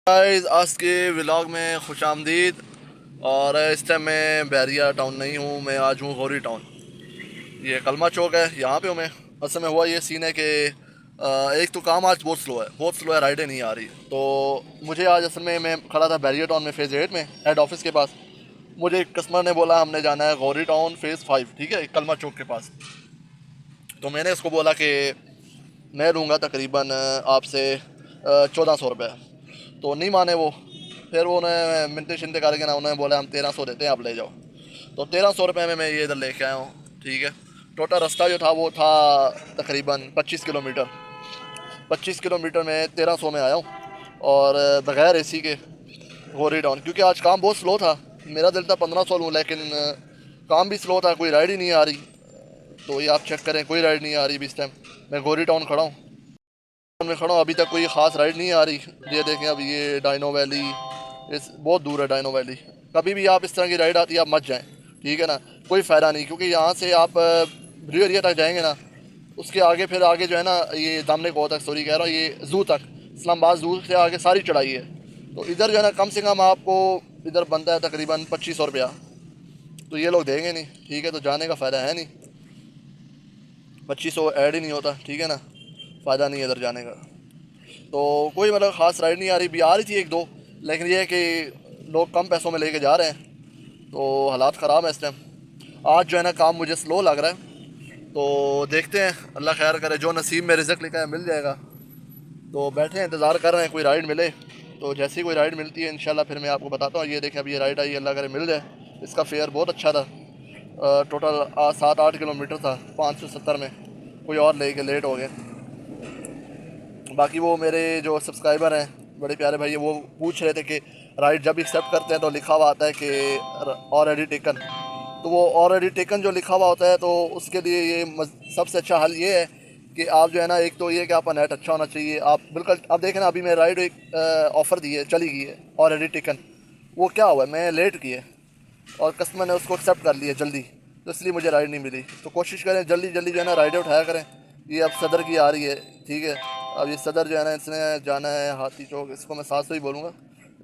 Guys आज के vlog में खुश आमदीद। और इस टाइम मैं बैरिया टाउन नहीं हूँ, मैं आज हूँ गौरी टाउन। ये कलमा चौक है, यहाँ पे हूँ मैं। असल में हुआ ये सीन है कि एक तो काम आज बहुत स्लो है, राइडें नहीं आ रही। तो मुझे आज असल में मैं खड़ा था बैरिया टाउन में फ़ेज़ 8 में हेड ऑफिस के पास। मुझे एक कस्टमर ने बोला हमने जाना है गौरी टाउन फ़ेज़ 5, ठीक है, कलमा चौक के पास। तो मैंने उसको बोला कि मैं लूँगा तकरीबन आपसे 1400 रुपये। तो नहीं माने वो। फिर वो उन्हें मिनते शिनते करके ना उन्होंने बोला हम 1300 देते हैं, आप ले जाओ। तो 1300 रुपये में मैं ये इधर लेके आया हूँ, ठीक है। टोटल रास्ता जो था वो था तकरीबन 25 किलोमीटर। 25 किलोमीटर में 1300 में आया हूँ, और बग़ैर एसी के गौरी टाउन। क्योंकि आज काम बहुत स्लो था। मेरा दिल था 1500 लूँ, लेकिन काम भी स्लो था, कोई राइड ही नहीं आ रही। तो ये आप चेक करें, कोई राइड नहीं आ रही। अभी इस टाइम मैं गौरी टाउन खड़ा हूँ, अभी तक कोई ख़ास राइड नहीं आ रही। ये देखें, अब ये डाइनो वैली इस बहुत दूर है। डाइनो वैली कभी भी आप इस तरह की राइड आती है आप मत जाएं, ठीक है ना। कोई फ़ायदा नहीं, क्योंकि यहाँ से आप ब्लू एरिया तक जाएंगे ना, उसके आगे फिर आगे जो है ना, ये दामने को तक, सॉरी कह रहा हूँ, ये ज़ू तक, इस्लामाबाद ज़ू से आगे सारी चढ़ाई है। तो इधर जो है ना कम से कम आपको इधर बनता है तकरीबन 2500 रुपया। तो ये लोग देंगे नहीं, ठीक है। तो जाने का फ़ायदा है नहीं, 2500 ऐड ही नहीं होता, ठीक है ना। फ़ायदा नहीं है इधर जाने का। तो कोई मतलब ख़ास राइड नहीं आ रही। भी आ रही थी एक दो, लेकिन ये है कि लोग कम पैसों में लेके जा रहे हैं, तो हालात ख़राब है इस टाइम। आज जो है ना काम मुझे स्लो लग रहा है। तो देखते हैं, अल्लाह खैर करे, जो नसीब में रिज़्क़ लिखा है मिल जाएगा। तो बैठे हैं, इंतज़ार कर रहे हैं कोई राइड मिले। तो जैसी कोई राइड मिलती है इंशाल्लाह फिर मैं आपको बताता हूँ। ये देखें, अभी ये राइड आई, अल्लाह करे मिल जाए। इसका फेयर बहुत अच्छा था, टोटल 7-8 किलोमीटर था 570 में। कोई और लेके लेट हो गया। बाकी वो मेरे जो सब्सक्राइबर हैं, बड़े प्यारे भाई, वो पूछ रहे थे कि राइड जब एक्सेप्ट करते हैं तो लिखा हुआ आता है कि ऑलरेडी टेकन। तो वो ऑलरेडी टेकन जो लिखा हुआ होता है, तो उसके लिए ये सबसे अच्छा हल ये है कि आप जो है ना, एक तो ये कि आपका नेट अच्छा होना चाहिए। आप बिल्कुल, आप देखें ना, अभी मैं राइड एक ऑफ़र दी है, चली गई है ऑलरेडी टेकन। वो क्या हुआ है, मैं लेट की है और कस्टमर ने उसको एक्सेप्ट कर लिया जल्दी, तो इसलिए मुझे राइड नहीं मिली। तो कोशिश करें जल्दी जल्दी जो है ना राइडें उठाया करें। ये अब सदर की आ रही है, ठीक है। अब ये सदर जो है ना, इसने जाना है हाथी चौक, इसको मैं साथ से ही बोलूँगा।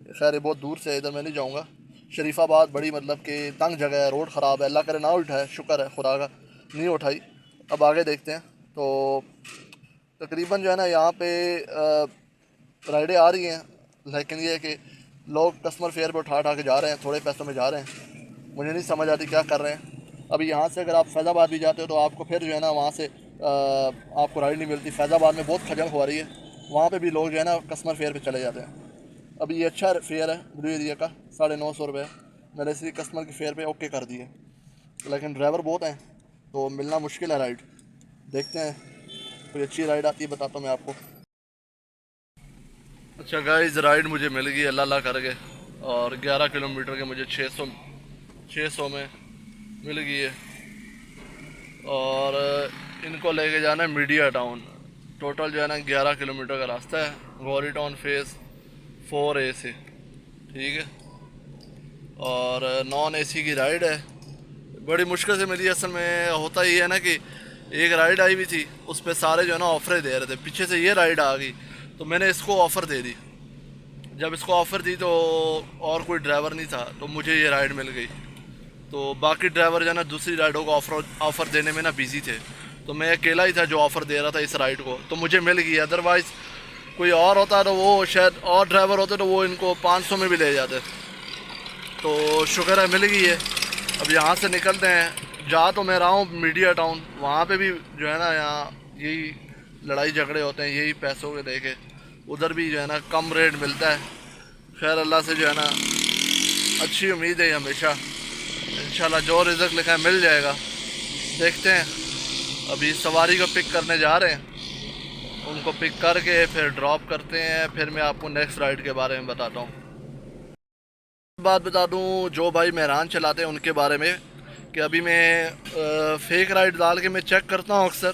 खैर ये बहुत दूर से है, इधर मैं नहीं जाऊँगा। शरीफाबाद बड़ी मतलब कि तंग जगह है, रोड ख़राब है। अल्लाह करे ना उठाए, शुक्र है खुदा का नहीं उठाई। अब आगे देखते हैं। तो तकरीबन जो है ना यहाँ पे राइडें आ रही हैं, लेकिन ये है कि लोग कस्टमर फेयर पे उठा उठा के जा रहे हैं, थोड़े पैसों में जा रहे हैं। मुझे नहीं समझ आती क्या कर रहे हैं। अभी यहाँ से अगर आप फैज़ाबाद भी जाते हो तो आपको फिर जो है ना वहाँ से आपको राइड नहीं मिलती। फैज़ाबाद में बहुत खजल हो रही है, वहाँ पे भी लोग जो है ना कस्टमर फेयर पे चले जाते हैं। अभी ये अच्छा फेयर है ब्लू एरिया का, 950 रुपये। मैंने इसी कस्टमर के फेयर पे ओके कर दिए, लेकिन ड्राइवर बहुत हैं तो मिलना मुश्किल है राइड। देखते हैं, कोई अच्छी राइड आती है बताता हूँ मैं आपको। अच्छा गाइस, राइड मुझे मिल गई अल्लाह अल्लाह करके, और 11 किलोमीटर के मुझे 600 में मिल गई है। और इनको लेके जाना है मीडिया टाउन। टोटल जो है ना 11 किलोमीटर का रास्ता है, गौरी टाउन फ़ेज़ 4A से, ठीक है। और नॉन एसी की राइड है, बड़ी मुश्किल से मिली। असल में होता ही है ना कि एक राइड आई हुई थी, उस पर सारे जो है ना ऑफ़रें दे रहे थे। पीछे से ये राइड आ गई तो मैंने इसको ऑफ़र दे दी। जब इसको ऑफ़र दी तो और कोई ड्राइवर नहीं था, तो मुझे ये राइड मिल गई। तो बाकी ड्राइवर जो है ना दूसरी राइडों को ऑफ़र देने में ना बिज़ी थे, तो मैं अकेला ही था जो ऑफ़र दे रहा था इस राइड को, तो मुझे मिल गई। अदरवाइज़ कोई और होता तो वो शायद, और ड्राइवर होते तो वो इनको 500 में भी ले जाते। तो शुक्र है मिल गई है। अब यहाँ से निकलते हैं। जा तो मैं रहा हूँ मीडिया टाउन, वहाँ पे भी जो है ना यहाँ यही लड़ाई झगड़े होते हैं, यही पैसों के लेके। उधर भी जो है ना कम रेट मिलता है। खैर अल्लाह से जो है ना अच्छी उम्मीद है हमेशा, इंशाल्लाह जो रिज़्क़ लिखा है मिल जाएगा। देखते हैं। अभी सवारी को पिक करने जा रहे हैं, उनको पिक करके फिर ड्रॉप करते हैं। फिर मैं आपको नेक्स्ट राइड के बारे में बताता हूँ। बात बता दूँ, जो भाई मेहरान चलाते हैं उनके बारे में, कि अभी मैं फेक राइड डाल के मैं चेक करता हूँ अक्सर।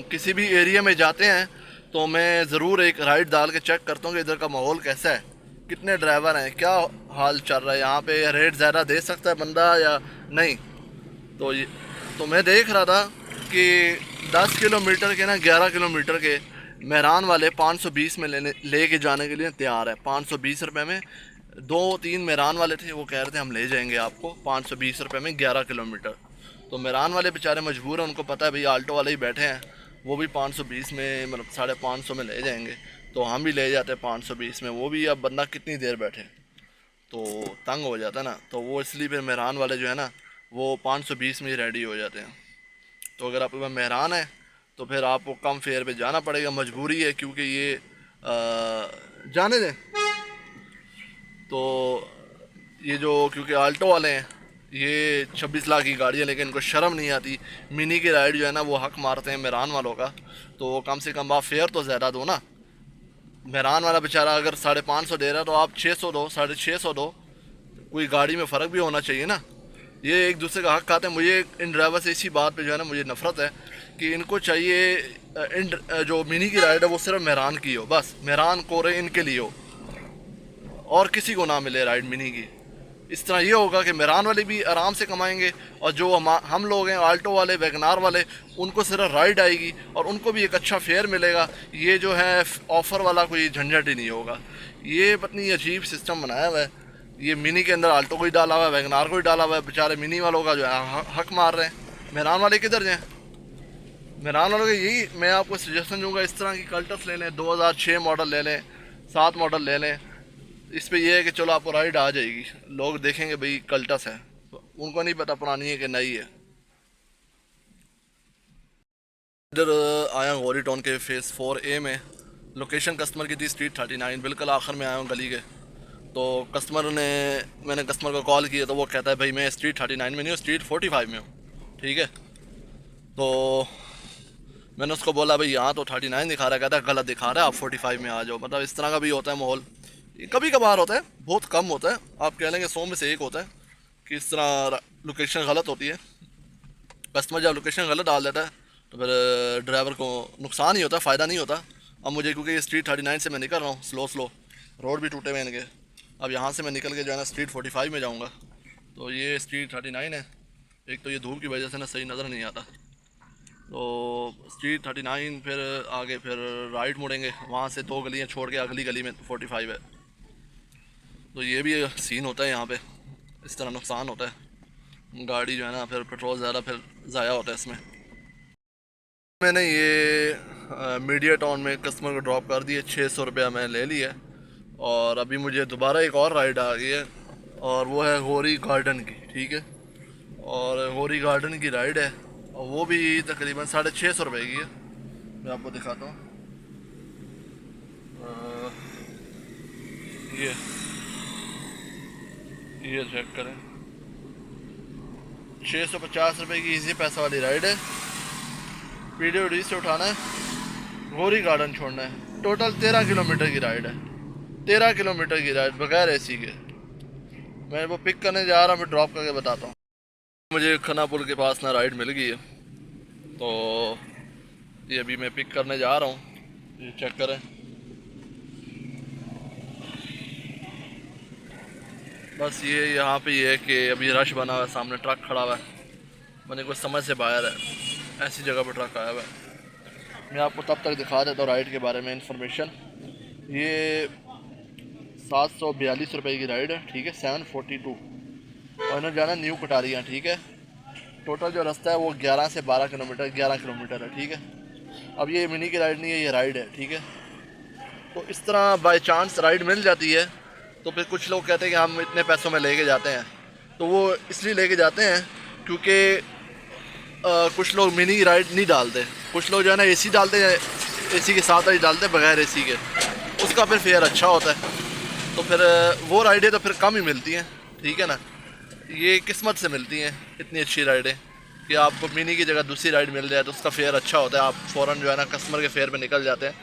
किसी भी एरिया में जाते हैं तो मैं ज़रूर एक राइड डाल के चेक करता हूँ कि इधर का माहौल कैसा है, कितने ड्राइवर हैं, क्या हाल चल रहा है यहाँ पे, रेट ज़्यादा दे सकता है बंदा या नहीं। तो मैं देख रहा था कि 10 किलोमीटर के ना 11 किलोमीटर के मेहरान वाले 520 में लेके जाने के लिए तैयार है। 520 रुपये में 2-3 मेहरान वाले थे, वो कह रहे थे हम ले जाएंगे आपको 520 रुपये में 11 किलोमीटर। तो मेहरान वाले बेचारे मजबूर हैं, उनको पता है भाई आल्टो वाले ही बैठे हैं, वो भी 520 में मतलब 550 में ले जाएंगे, तो हम भी ले जाते हैं 520 में। वो भी अब बंदा कितनी देर बैठे, तो तंग हो जाता है ना, तो वो इसलिए फिर मेहरान वाले जो है ना वो 520 में ही रेडी हो जाते हैं। तो अगर आपके पास मेहरान है तो फिर आपको कम फेयर पे जाना पड़ेगा, मजबूरी है, क्योंकि ये जाने दें। तो ये जो क्योंकि आल्टो वाले हैं ये 26 लाख की गाड़ी है, लेकिन इनको शर्म नहीं आती, मिनी की राइड जो है ना वो हक मारते हैं मेहरान वालों का। तो कम से कम आप फेयर तो ज़्यादा दो ना। मेहरान वाला बेचारा अगर 550 दे रहा है तो आप 600 दो, 650 दो, कोई गाड़ी में फ़र्क भी होना चाहिए ना। ये एक दूसरे का हक खाते हैं। मुझे इन ड्राइवर से इसी बात पे जो है ना मुझे नफ़रत है कि इनको चाहिए इन जो मिनी की राइड है वो सिर्फ मेहरान की हो, बस मेहरान कोरे इनके लिए हो और किसी को ना मिले राइड मिनी की। इस तरह ये होगा कि मेहरान वाले भी आराम से कमाएंगे और जो हम लोग हैं आल्टो वाले, वैगनार वाले, उनको सिर्फ राइड आएगी और उनको भी एक अच्छा फेयर मिलेगा। ये जो है ऑफ़र वाला कोई झंझट ही नहीं होगा। ये पत्नी अजीब सिस्टम बनाया हुआ है। ये मिनी के अंदर आल्टो को ही डाला हुआ है, वैगनार को ही डाला हुआ है, बेचारे मिनी वालों का जो है हक मार रहे हैं। मेहरान वाले किधर जाएँ? मेहरान वालों के यही मैं आपको सजेशन दूँगा, इस तरह की कल्टस ले लें, 2006 मॉडल ले लें, 7 मॉडल ले लें। इस पे ये है कि चलो आपको राइड आ जाएगी, लोग देखेंगे भाई कल्टस है, तो उनको नहीं पता पुरानी है कि नई है। इधर आया हूँ गौरी टाउन के फेज़ 4A में। लोकेशन कस्टमर की थी स्ट्रीट 39, बिल्कुल आखिर में आया हूँ गली के। तो मैंने कस्टमर को कॉल किया तो वो कहता है भाई मैं स्ट्रीट 39 में नहीं हूँ, स्ट्रीट 45 में हूँ। ठीक है, तो मैंने उसको बोला भाई यहाँ तो 39 दिखा रहा है, कहता है गलत दिखा रहा है, आप 45 में आ जाओ। मतलब इस तरह का भी होता है माहौल, कभी कभार होता है, बहुत कम होता है। आप कह लेंगे 100 में से 1 होता है कि इस तरह लोकेशन गलत होती है। कस्टमर जब लोकेशन गलत डाल देता है तो फिर ड्राइवर को नुकसान ही होता है, फ़ायदा नहीं होता। अब मुझे क्योंकि ये स्ट्रीट 39 से मैं निकल रहा हूँ स्लो, रोड भी टूटे हुए इनके। अब यहाँ से मैं निकल के जो है ना स्ट्रीट 45 में जाऊँगा। तो ये स्ट्रीट 39 है। एक तो ये धूप की वजह से ना सही नज़र नहीं आता। तो स्ट्रीट 39 फिर आगे फिर राइट मुड़ेंगे, वहाँ से 2 गलियाँ छोड़ के अगली गली में 45 है। तो ये भी सीन होता है यहाँ पे, इस तरह नुकसान होता है। गाड़ी जो है ना फिर पेट्रोल ज़्यादा फिर ज़ाया होता है इसमें। मैंने ये मीडिया टाउन में कस्टमर को ड्रॉप कर दिए, 600 रुपया मैं ले लिया। और अभी मुझे दोबारा एक और राइड आ गई है और वो है गौरी गार्डन की। ठीक है, और गौरी गार्डन की राइड है और वो भी तकरीबन 650 रुपये की है। मैं आपको दिखाता हूँ, ये चेक करें, 650 रुपये की इजी पैसा वाली राइड है। पीडब्ल्यूडी से उठाना है, गौरी गार्डन छोड़ना है। टोटल 13 किलोमीटर की राइड है, 13 किलोमीटर की राइड बगैर एसी के। मैं वो पिक करने जा रहा हूँ, मैं ड्रॉप करके बताता हूँ। मुझे खन्ना पुल के पास ना राइड मिल गई है, तो ये अभी मैं पिक करने जा रहा हूँ। ये चेक करें, बस ये यहाँ पे ये है कि अभी रश बना हुआ है, सामने ट्रक खड़ा हुआ है, मैंने कुछ समझ से बाहर है, ऐसी जगह पर ट्रक आया हुआ है। मैं आपको तब तक दिखा देता हूँ राइड के बारे में इंफॉर्मेशन। ये 742 रुपये की राइड है। ठीक है, 742 और इन्होंने जाना न्यू कटारियाँ। ठीक है, टोटल जो रास्ता है वो 11 से 12 किलोमीटर 11 किलोमीटर है। ठीक है, अब ये मिनी की राइड नहीं है, ये राइड है। ठीक है, तो इस तरह बाय चांस राइड मिल जाती है तो फिर कुछ लोग कहते हैं कि हम इतने पैसों में लेके जाते हैं, तो वो इसलिए लेके जाते हैं क्योंकि कुछ लोग मिनी राइड नहीं डालते, कुछ लोग जो है ना एसी डालते हैं, एसी के साथ ही डालते हैं बगैर एसी के, उसका फिर फेयर अच्छा होता है। तो फिर वो राइडें तो फिर कम ही मिलती हैं। ठीक है ना, ये किस्मत से मिलती हैं इतनी अच्छी राइडें कि आपको मिनी की जगह दूसरी राइड मिल जाए तो उसका फेयर अच्छा होता है। आप फ़ौरन जो है ना कस्टमर के फेयर पे निकल जाते हैं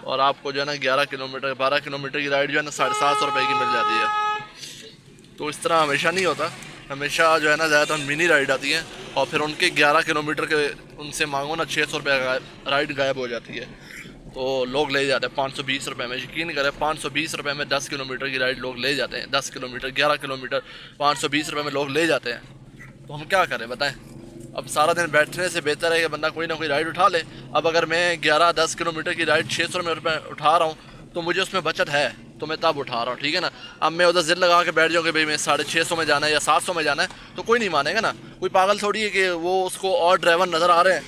और आपको जो है ना 11 किलोमीटर 12 किलोमीटर की राइड जो है ना 750 रुपये की मिल जाती है। तो इस तरह हमेशा नहीं होता, हमेशा जो है ना ज़्यादातर मिनी राइड आती है और फिर उनके 11 किलोमीटर के उनसे मांगो ना 600 रुपये राइड गायब हो जाती है, तो लोग ले जाते हैं 520 रुपये में। यकीन करें 520 रुपये में 10 किलोमीटर की राइड लोग ले जाते हैं, 10 किलोमीटर 11 किलोमीटर 520 रुपये में लोग ले जाते हैं। तो हम क्या करें बताएं, अब सारा दिन बैठने से बेहतर है कि बंदा कोई ना कोई राइड उठा ले। अब अगर मैं 11-10 किलोमीटर की राइड 600 रुपये उठा रहा हूँ तो मुझे उसमें बचत है, तो मैं तब उठा रहा हूँ, ठीक है ना। अब मैं उधर जिद लगा के बैठ जाऊँ कि भाई मैं 650 में जाना है या 700 में जाना है, तो कोई नहीं मानेगा ना। कोई पागल थोड़ी है कि वो उसको और ड्राइवर नज़र आ रहे हैं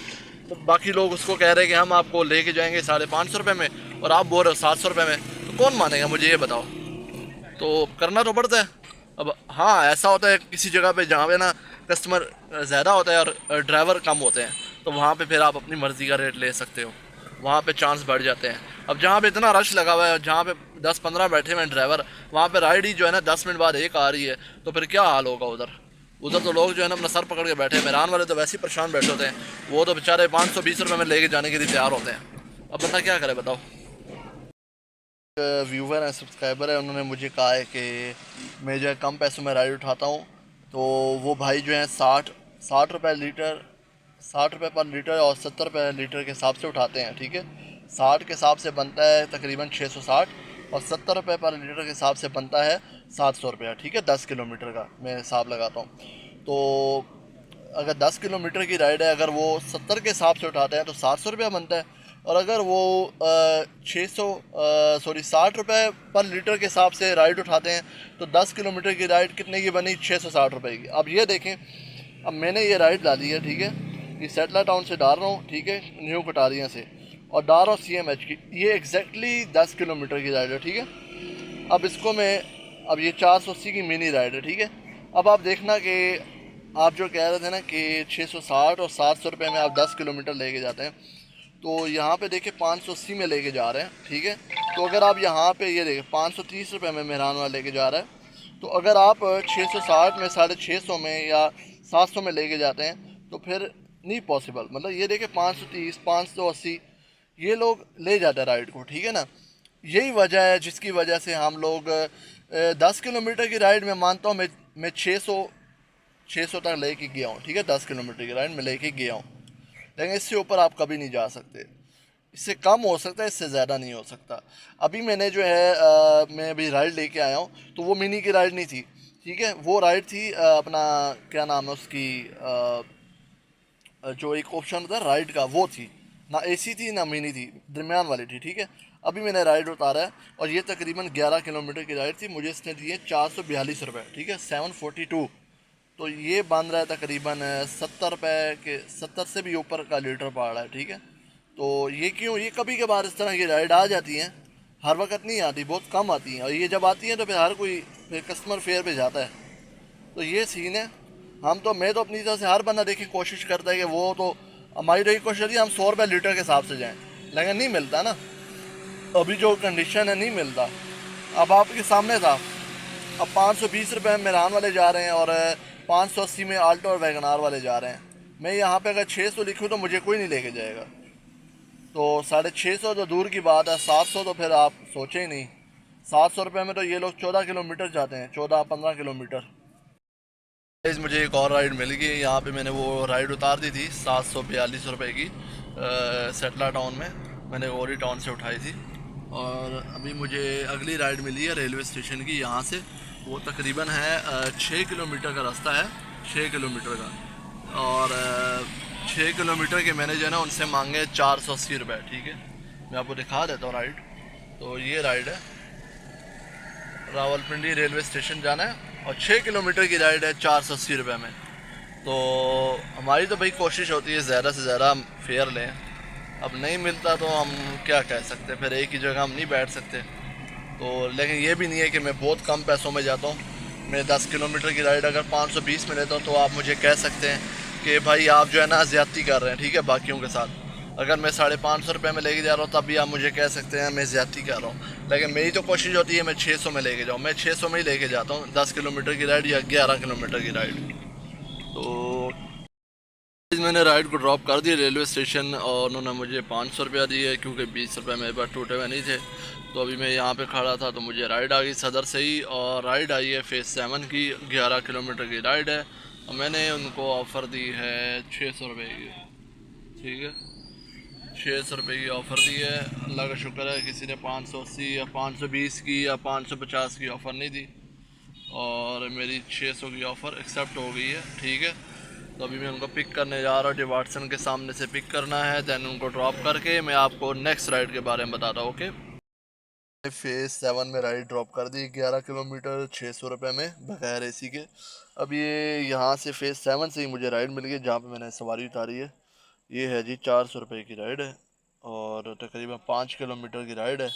तो बाकी लोग उसको कह रहे हैं कि हम आपको लेके जाएंगे 550 रुपये में और आप बोल रहे हो 700 रुपये में, तो कौन मानेगा मुझे ये बताओ। तो करना तो पड़ता है। अब हाँ, ऐसा होता है किसी जगह पे जहाँ पे ना कस्टमर ज़्यादा होता है और ड्राइवर कम होते हैं, तो वहाँ पे फिर आप अपनी मर्ज़ी का रेट ले सकते हो, वहाँ पे चांस बढ़ जाते हैं। अब जहाँ पे इतना रश लगा हुआ है, जहाँ पे 10-15 बैठे हुए हैं ड्राइवर, वहाँ पे राइड ही जो है ना 10 मिनट बाद एक आ रही है, तो फिर क्या हाल होगा उधर। उधर तो लोग जो है ना अपना सर पकड़ के बैठे हैं। मेहरान वाले तो वैसे ही परेशान बैठे होते हैं, वो तो बेचारे 520 रुपये में लेके जाने के लिए तैयार होते हैं। अब बंदा क्या करे बताओ। व्यूवर है, सब्सक्राइबर है, उन्होंने मुझे कहा है कि मैं जो है कम पैसों में राइड उठाता हूँ, तो वो भाई जो है 60 रुपये लीटर, 60 रुपये पर लीटर और 70 रुपये लीटर के हिसाब से उठाते हैं, ठीक है। 60 के हिसाब से बनता है तकरीबन 660 और 70 रुपये पर लीटर के हिसाब से बनता है 700 रुपया, ठीक है। 10 किलोमीटर का मैं हिसाब लगाता हूँ। तो अगर 10 किलोमीटर की राइड है, अगर वो 70 के हिसाब से उठाते हैं तो 700 रुपया बनता है। और अगर वो 60 रुपये पर लीटर के हिसाब से राइड उठाते हैं तो 10 किलोमीटर की राइड कितने की बनी, 660 रुपये की। अब ये देखें, अब मैंने ये राइड डाली है, ठीक है, ये सेटला टाउन से डाल रहा हूँ, ठीक है, न्यू कटारिया से, और डाल रहा हूँ CMH की। ये एग्जैक्टली 10 किलोमीटर की राइड है, ठीक है। अब इसको मैं, अब ये 480 की मिनी राइड है, ठीक है। अब आप देखना कि आप जो कह रहे थे ना कि 660 और 700 रुपये में आप 10 किलोमीटर लेके जाते हैं, तो यहाँ पे देखिए 580 में लेके जा रहे हैं, ठीक है। तो अगर आप यहाँ पे ये देखें 530 रुपये में मेहरान वाला लेके जा रहा है, तो अगर आप 660 में 650 में या 700 में लेके जाते हैं तो फिर नहीं पॉसिबल। मतलब ये देखें 530, 580 ये लोग ले जाते हैं राइड को, ठीक है ना। यही वजह है जिसकी वजह से हम लोग 10 किलोमीटर की राइड में मानता हूँ मैं 600 तक लेके गया हूँ, ठीक है। 10 किलोमीटर की राइड में लेके गया हूँ, लेकिन इससे ऊपर आप कभी नहीं जा सकते। इससे कम हो सकता है, इससे ज़्यादा नहीं हो सकता। अभी मैंने जो है मैं अभी राइड लेके आया हूँ, तो वो मिनी की राइड नहीं थी, ठीक है। वो राइड थी अपना क्या नाम है उसकी, जो एक ऑप्शन होता है राइड का, वो थी ना, AC थी ना मिनी थी, दरमियान वाली थी, ठीक है। अभी मैंने राइड उतारा है और ये तकरीबन 11 किलोमीटर की राइड थी, मुझे इसने दिए 442 रुपये, ठीक है, 742। तो ये बन रहा है तकरीबन 70 रुपये के, 70 से भी ऊपर का लीटर पड़ रहा है, ठीक है। तो ये क्यों, ये कभी कभार इस तरह की राइड आ जाती हैं, हर वक्त नहीं आती, बहुत कम आती हैं। और ये जब आती हैं तो फिर हर कोई फिर कस्टमर फेयर पे जाता है, तो ये सीन है। मैं तो अपनी तरफ से हर बंदा देखिए कोशिश करता है कि वो, तो हमारी रही कोशिश होती है हम 100 रुपये लीटर के हिसाब से जाएँ, लेकिन नहीं मिलता ना, अभी जो कंडीशन है नहीं मिलता। अब आपके सामने था, अब 520 रुपये मेहरान वाले जा रहे हैं और 580 में आल्टो और वैगनार वाले जा रहे हैं। मैं यहाँ पे अगर 600 लिखूँ तो मुझे कोई नहीं लेके जाएगा, तो 650 तो दूर की बात है, 700 तो फिर आप सोचे ही नहीं। 700 रुपये में तो ये लोग 14 किलोमीटर जाते हैं, 14-15 किलोमीटर। मुझे एक और राइड मिल गई, यहाँ पे मैंने वो राइड उतार दी थी 742 रुपये की, सेटला टाउन में मैंने गोरी टाउन से उठाई थी। और अभी मुझे अगली राइड मिली है रेलवे स्टेशन की, यहाँ से वो तकरीबन है 6 किलोमीटर का रास्ता है, 6 किलोमीटर का। और 6 किलोमीटर के मैंने जो है ना उनसे मांगे 480 रुपये, ठीक है। मैं आपको दिखा देता हूँ राइड। तो ये राइड है, रावलपिंडी रेलवे स्टेशन जाना है और 6 किलोमीटर की राइड है 480 रुपये में। तो हमारी तो भाई कोशिश होती है ज़्यादा से ज़्यादा हम फेयर लें, अब नहीं मिलता तो हम क्या कह सकते, फिर एक ही जगह हम नहीं बैठ सकते। तो लेकिन ये भी नहीं है कि मैं बहुत कम पैसों में जाता हूँ। मैं 10 किलोमीटर की राइड अगर 520 में लेता हूँ तो आप मुझे कह सकते हैं कि भाई आप जो है ना ज़्यादती कर रहे हैं, ठीक है, बाकियों के साथ। अगर मैं 550 रुपये में लेके जा रहा हूँ तब भी आप मुझे कह सकते हैं मैं ज़्यादती कर रहा हूँ, लेकिन मेरी तो कोशिश होती है मैं 600 में लेके जाऊँ। मैं 600 में ही लेके जाता हूँ 10 किलोमीटर की राइड या 11 किलोमीटर की राइड। तो मैंने राइड को ड्रॉप कर दिया रेलवे स्टेशन और उन्होंने मुझे 500 रुपया दिए, क्योंकि 20 रुपये मेरे पास टूटे हुए नहीं थे। तो अभी मैं यहाँ पे खड़ा था तो मुझे राइड आ गई सदर से ही, और राइड आई है फेज़ 7 की, 11 किलोमीटर की राइड है। और मैंने उनको ऑफ़र दी है 600 रुपये की, ठीक है, 600 रुपये की ऑफ़र दी है। अल्लाह का शुक्र है किसी ने 580 या 520 की या 550 की ऑफ़र नहीं दी, और मेरी 600 की ऑफ़र एक्सेप्ट हो गई है, ठीक है। तो अभी मैं उनको पिक करने जा रहा हूँ, जो वाटसन के सामने से पिक करना है, दैन उनको ड्रॉप करके मैं आपको नेक्स्ट राइड के बारे में बताता हूँ। ओके, फेज़ 7 में राइड ड्रॉप कर दी, 11 किलोमीटर 600 रुपये में बगैर एसी के। अब ये यहाँ से फेज़ 7 से ही मुझे राइड मिल गई जहाँ पे मैंने सवारी उतारी है। ये है जी 400 रुपये की राइड है और तकरीबन 5 किलोमीटर की राइड है।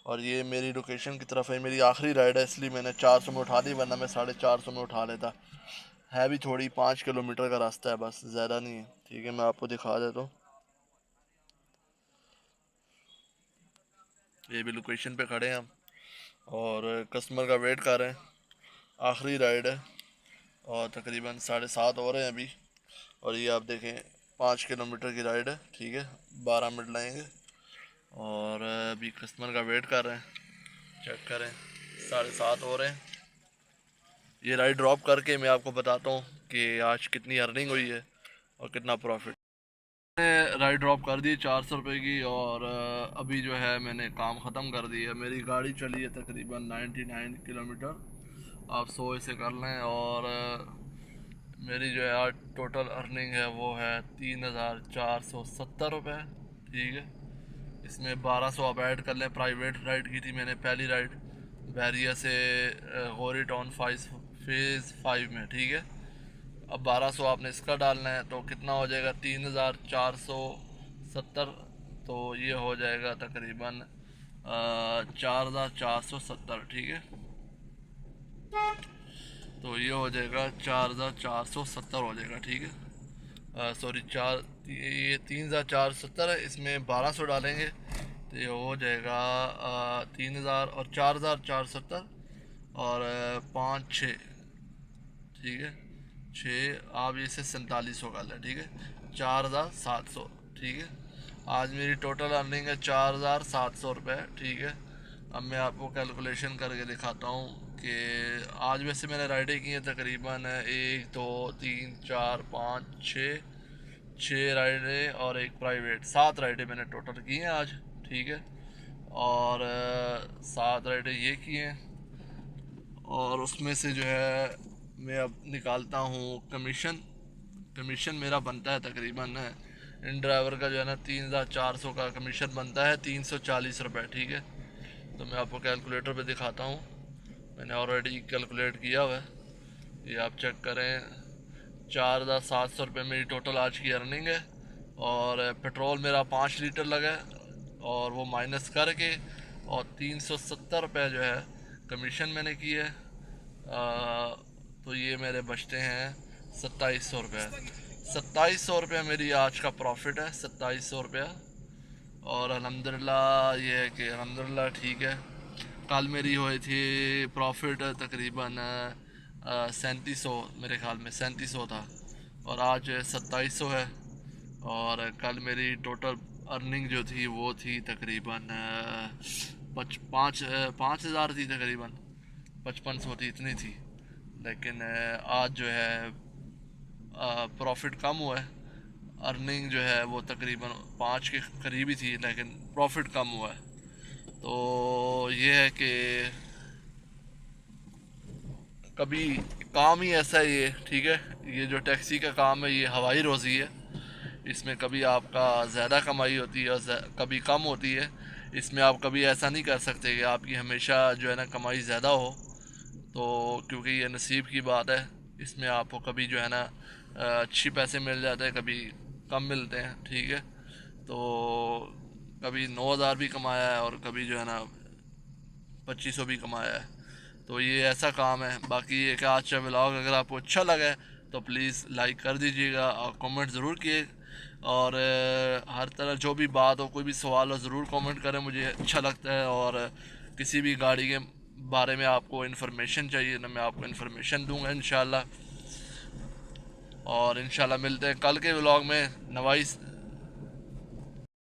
और ये मेरी लोकेशन की तरफ है, मेरी आखिरी राइड है, इसलिए मैंने 400 में उठा दी, वरना मैं 450 में उठा लेता। है भी थोड़ी 5 किलोमीटर का रास्ता है, बस ज़्यादा नहीं है। ठीक है, मैं आपको दिखा देता हूँ। ये भी लोकेशन पे खड़े हैं हम और कस्टमर का वेट कर रहे हैं। आखिरी राइड है और तकरीबन 7:30 हो रहे हैं अभी। और ये आप देखें 5 किलोमीटर की राइड है। ठीक है, 12 मिनट लगेंगे और अभी कस्टमर का वेट कर रहे हैं। चेक करें, 7:30 हो रहे हैं। ये राइड ड्रॉप करके मैं आपको बताता हूँ कि आज कितनी अर्निंग हुई है और कितना प्रॉफिट। मैंने राइड ड्रॉप कर दी 400 रुपये की और अभी जो है मैंने काम ख़त्म कर दिया। मेरी गाड़ी चली है तकरीबन 99 किलोमीटर, आप 100 से कर लें। और मेरी जो है आज टोटल अर्निंग है वो है 3470 रुपये। ठीक है, इसमें 1200 आप ऐड कर लें। प्राइवेट राइड की थी मैंने पहली राइड बैरिया से गौरी टाउन फेज़ 5 में। ठीक है, अब 1200 आपने इसका डालना है तो कितना हो जाएगा 3470। तो ये हो जाएगा तकरीबन 4470। ठीक है, तो ये हो जाएगा 4470 हो जाएगा। ठीक है, सॉरी ये 3470 है, इसमें 1200 डालेंगे तो ये हो जाएगा 3000 और 4470 और 5 6। ठीक है, 6 आप इसे 4700 कर लें। ठीक है, 4700। ठीक है, आज मेरी टोटल अर्निंग है 4700 रुपये। ठीक है, अब मैं आपको कैलकुलेशन करके दिखाता हूँ कि आज वैसे मैंने राइडें की हैं तकरीबन 1 2 3 4 5 6 राइडें और एक प्राइवेट, 7 राइडें मैंने टोटल की हैं आज। ठीक है, और 7 राइडें ये की हैं और उसमें से जो है मैं अब निकालता हूँ कमीशन। कमीशन मेरा बनता है तकरीबन इन ड्राइवर का जो है ना 3400 का कमीशन बनता है, 340 रुपये। ठीक है, तो मैं आपको कैलकुलेटर पे दिखाता हूँ, मैंने ऑलरेडी कैलकुलेट किया हुआ है। ये आप चेक करें, 4700 रुपये मेरी टोटल आज की अर्निंग है। और पेट्रोल मेरा 5 लीटर लगा है और वो माइनस करके और 370 रुपये जो है कमीशन मैंने की है। तो ये मेरे बचते हैं 2700 रुपये। 2700 रुपये मेरी आज का प्रॉफिट है, 2700 रुपया। और अल्हम्दुलिल्लाह ये है कि अल्हम्दुलिल्लाह ठीक है। कल मेरी हुई थी प्रॉफिट तकरीबन 3700, मेरे ख्याल में 3700 था और आज 2700 है। और कल मेरी टोटल अर्निंग जो थी वो थी तकरीबन 5,000 थी, तकरीबन 5500 थी, इतनी थी। लेकिन आज जो है प्रॉफिट कम हुआ है। अर्निंग जो है वो तकरीबन 5 के करीब ही थी लेकिन प्रॉफिट कम हुआ है। तो ये है कि कभी काम ही ऐसा ही है। ठीक है, ये जो टैक्सी का काम है ये हवाई रोज़ी है। इसमें कभी आपका ज़्यादा कमाई होती है और कभी कम होती है। इसमें आप कभी ऐसा नहीं कर सकते कि आपकी हमेशा जो है ना कमाई ज़्यादा हो, तो क्योंकि ये नसीब की बात है। इसमें आपको कभी जो है ना अच्छी पैसे मिल जाते हैं, कभी कम मिलते हैं। ठीक है, तो कभी 9,000 भी कमाया है और कभी जो है ना 2500 भी कमाया है। तो ये ऐसा काम है। बाकी ये कि आज का व्लॉग अगर आपको अच्छा लगा है तो प्लीज़ लाइक कर दीजिएगा और कमेंट ज़रूर किए। और हर तरह जो भी बात हो, कोई भी सवाल हो, ज़रूर कमेंट करें, मुझे अच्छा लगता है। और किसी भी गाड़ी के बारे में आपको इन्फॉर्मेशन चाहिए ना, मैं आपको इन्फॉर्मेशन दूंगा इंशाल्लाह। और इंशाल्लाह मिलते हैं कल के व्लॉग में।